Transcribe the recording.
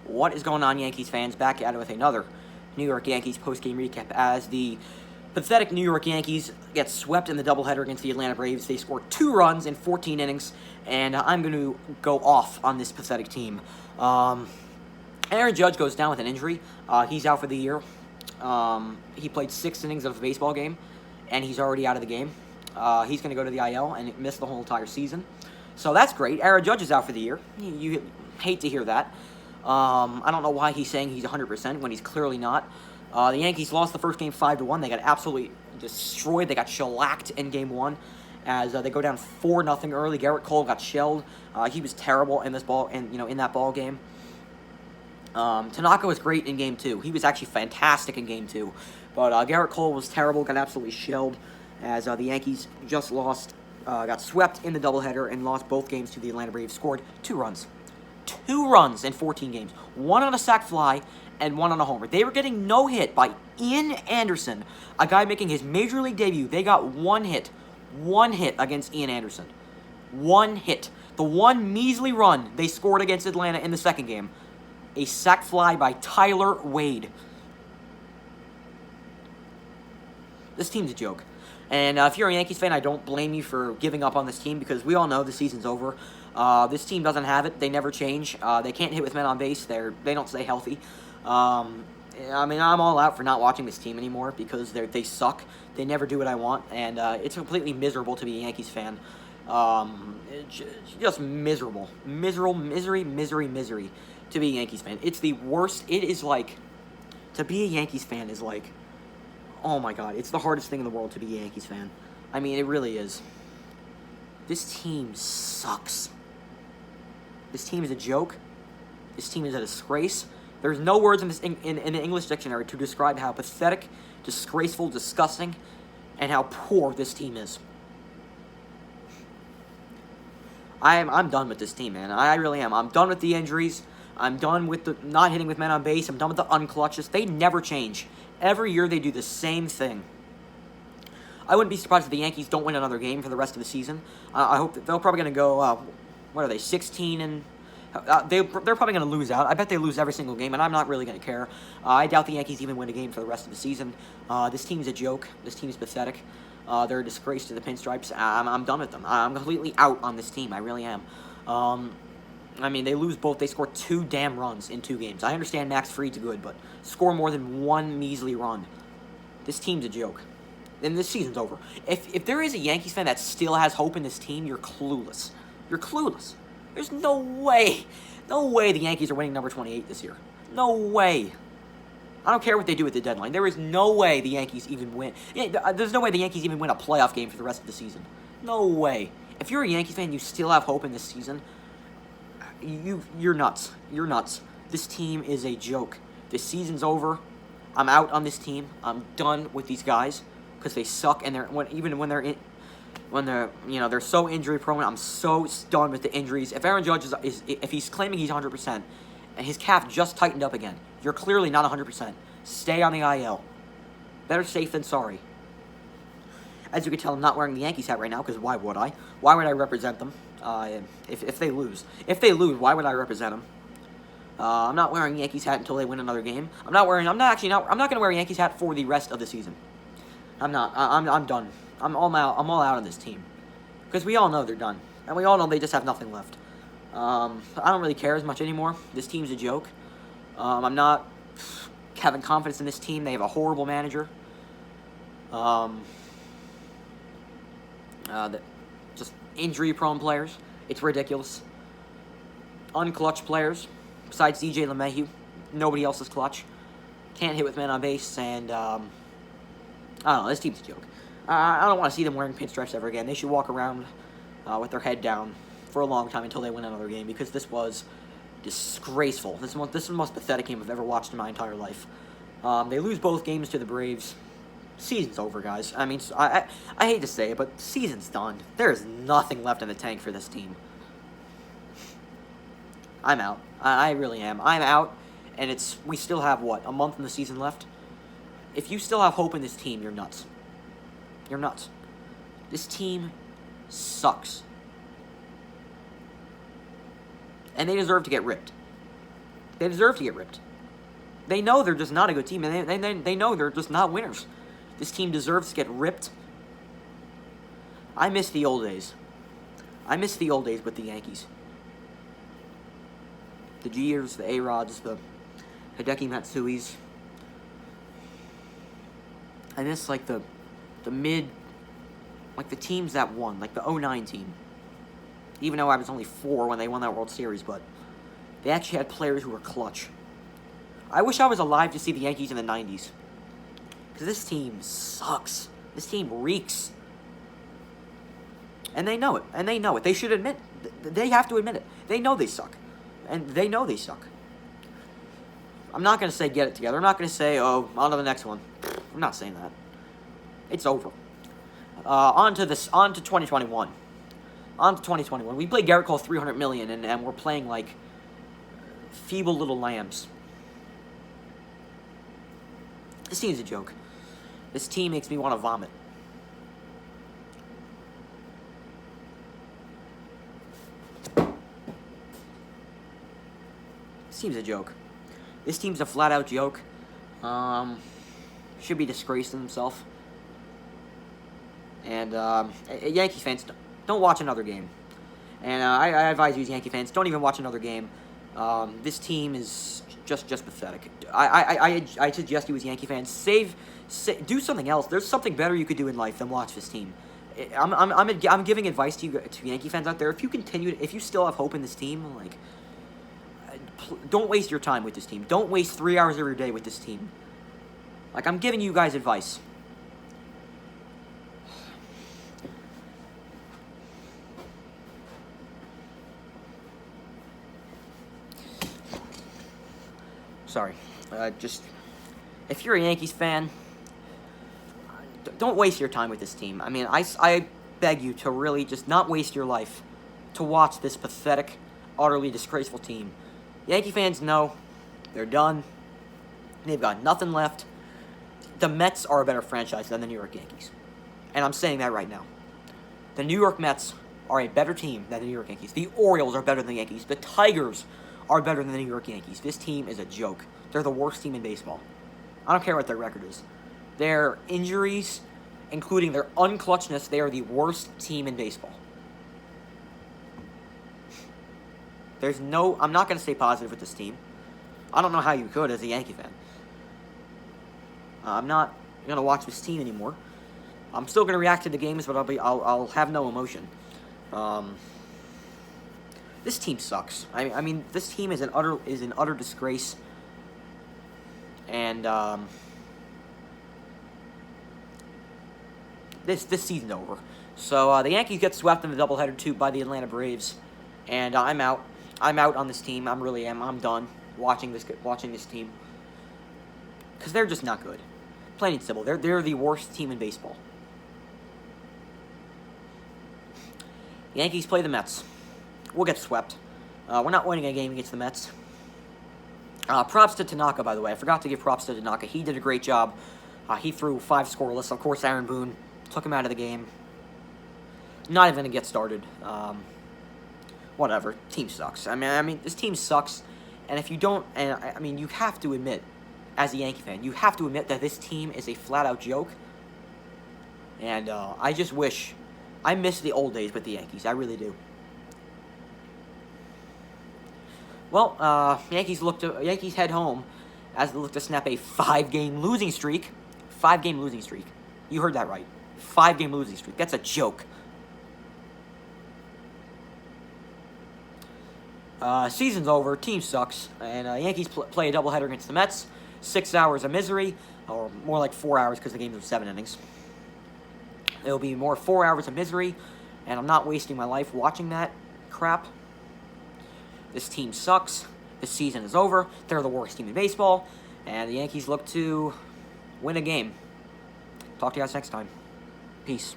What is going on, Yankees fans? Back at it with another New York Yankees post-game recap as the pathetic New York Yankees get swept in the doubleheader against the Atlanta Braves. They scored 2 runs in 14 innings, and I'm going to go off on this pathetic team. Aaron Judge goes down with an injury. He's out for the year. He played 6 innings of a baseball game, and he's already out of the game. He's going to go to the IL and miss the whole entire season. So that's great. Aaron Judge is out for the year. You hate to hear that. I don't know why he's saying he's 100% when he's clearly not. The Yankees lost the first game 5-1. They got absolutely destroyed. They got shellacked in game 1 as they go down 4-0 early. Garrett Cole got shelled. He was terrible in this ball and in that ball game. Tanaka was great in game 2. He was actually fantastic in game 2. But Garrett Cole was terrible, got absolutely shelled as the Yankees just lost, got swept in the doubleheader and lost both games to the Atlanta Braves. Scored 2 runs. 2 runs in 14 games. 1 on a sac fly and 1 on a homer. They were getting no hit by Ian Anderson, a guy making his major league debut. They got 1 hit. 1 hit against Ian Anderson. 1 hit. The one measly run they scored against Atlanta in the second game. A sac fly by Tyler Wade. This team's a joke. And if you're a Yankees fan, I don't blame you for giving up on this team because we all know the season's over. This team doesn't have it. They never change. They can't hit with men on base. They don't stay healthy. I mean, I'm all out for not watching this team anymore because they suck. They never do what I want, and it's completely miserable to be a Yankees fan. Just miserable. Misery to be a Yankees fan. It's the worst. It is like, to be a Yankees fan is like, oh my God, it's the hardest thing in the world to be a Yankees fan. I mean, it really is. This team sucks. This team is a joke. This team is a disgrace. There's no words in the English dictionary to describe how pathetic, disgraceful, disgusting, and how poor this team is. I'm done with this team, man. I really am. I'm done with the injuries. I'm done with the not hitting with men on base. I'm done with the unclutches. They never change. Every year they do the same thing. I wouldn't be surprised if the Yankees don't win another game for the rest of the season. I hope that they're probably going to go, what are they, 16 and... they're probably going to lose out. I bet they lose every single game, and I'm not really going to care. I doubt the Yankees even win a game for the rest of the season. This team's a joke. This team's pathetic. They're a disgrace to the Pinstripes. I'm done with them. I'm completely out on this team. I really am. I mean, they lose both. They score 2 damn runs in 2 games. I understand Max Fried's good, but score more than 1 measly run. This team's a joke. And this season's over. If there is a Yankees fan that still has hope in this team, you're clueless. You're clueless. There's no way the Yankees are winning number 28 this year. No way. I don't care what they do at the deadline. There is no way the Yankees even win. There's no way the Yankees even win a playoff game for the rest of the season. No way. If you're a Yankees fan, you still have hope in this season. You're nuts. You're nuts. This team is a joke. This season's over. I'm out on this team. I'm done with these guys because they suck, and they're so injury prone. I'm so done with the injuries. If Aaron Judge if he's claiming he's 100% and his calf just tightened up again, you're clearly not 100%. Stay on the IL. Better safe than sorry. As you can tell, I'm not wearing the Yankees hat right now because why would I? Why would I represent them if they lose? If they lose, why would I represent them? I'm not wearing a Yankees hat until they win another game. I'm not going to wear a Yankees hat for the rest of the season. I'm not. I'm done. I'm all out on this team because we all know they're done, and we all know they just have nothing left. I don't really care as much anymore. This team's a joke. I'm not having confidence in this team. They have a horrible manager. Just injury-prone players. It's ridiculous. Unclutch players. Besides DJ LeMahieu, nobody else is clutch. Can't hit with men on base, and I don't know. This team's a joke. I don't want to see them wearing pinstripes ever again. They should walk around with their head down for a long time until they win another game because this was disgraceful. This is the most pathetic game I've ever watched in my entire life. They lose both games to the Braves. Season's over, guys. I mean, I hate to say it, but season's done. There's nothing left in the tank for this team. I'm out. I really am. I'm out, and we still have, what, a month in the season left? If you still have hope in this team, you're nuts. You're nuts. This team sucks. And they deserve to get ripped. They deserve to get ripped. They know they're just not a good team, and they know they're just not winners. This team deserves to get ripped. I miss the old days. I miss the old days with the Yankees. The Jeers, the A-Rods, the Hideki Matsuis. I miss, like, the mid... Like, the teams that won. Like, the 09 team. Even though I was only 4 when they won that World Series, but... They actually had players who were clutch. I wish I was alive to see the Yankees in the 90s. Because this team sucks. This team reeks. And they know it. And they know it. They should admit. They have to admit it. They know they suck. And they know they suck. I'm not going to say get it together. I'm not going to say, oh, on to the next one. I'm not saying that. It's over. On to 2021. On to 2021. We played Garrett Cole 300 million, and we're playing like feeble little lambs. This team's a joke. This team makes me want to vomit. This team's a joke. This team's a flat-out joke. Should be disgraced in himself. And Yankee fans, don't watch another game. And I advise you, as Yankee fans, don't even watch another game. This team is just pathetic. I suggest you, as Yankee fans, do something else. There's something better you could do in life than watch this team. I'm giving advice to you, to Yankee fans out there. If you still have hope in this team, like, don't waste your time with this team. Don't waste 3 hours of your day with this team. Like, I'm giving you guys advice. Sorry. If you're a Yankees fan, don't waste your time with this team. I mean, I beg you to really just not waste your life to watch this pathetic, utterly disgraceful team. Yankee fans know they're done. They've got nothing left. The Mets are a better franchise than the New York Yankees. And I'm saying that right now. The New York Mets are a better team than the New York Yankees. The Orioles are better than the Yankees. The Tigers are better than the New York Yankees. This team is a joke. They're the worst team in baseball. I don't care what their record is. Their injuries, including their unclutchness, they are the worst team in baseball. I'm not going to stay positive with this team. I don't know how you could as a Yankee fan. I'm not going to watch this team anymore. I'm still going to react to the games, but I'll have no emotion. This team sucks. I mean, this team is an utter disgrace. And this season's over. So the Yankees get swept in the doubleheader too by the Atlanta Braves, and I'm out. I'm out on this team. I'm done watching this team because they're just not good. Plain and simple. They're the worst team in baseball. The Yankees play the Mets. We'll get swept. We're not winning a game against the Mets. Props to Tanaka, by the way. I forgot to give props to Tanaka. He did a great job. He threw 5 scoreless. Of course, Aaron Boone took him out of the game. Not even going to get started. Whatever. Team sucks. I mean, this team sucks. And if you don't, you have to admit, as a Yankee fan, you have to admit that this team is a flat-out joke. And I just wish, I miss the old days with the Yankees. I really do. Well, Yankees head home as they look to snap a 5-game losing streak. 5-game losing streak. You heard that right. 5-game losing streak. That's a joke. Season's over. Team sucks. And Yankees play a doubleheader against the Mets. 6 hours of misery. Or more like 4 hours because the games are 7 innings. It'll be more 4 hours of misery. And I'm not wasting my life watching that crap. This team sucks. This season is over. They're the worst team in baseball. And the Yankees look to win a game. Talk to you guys next time. Peace.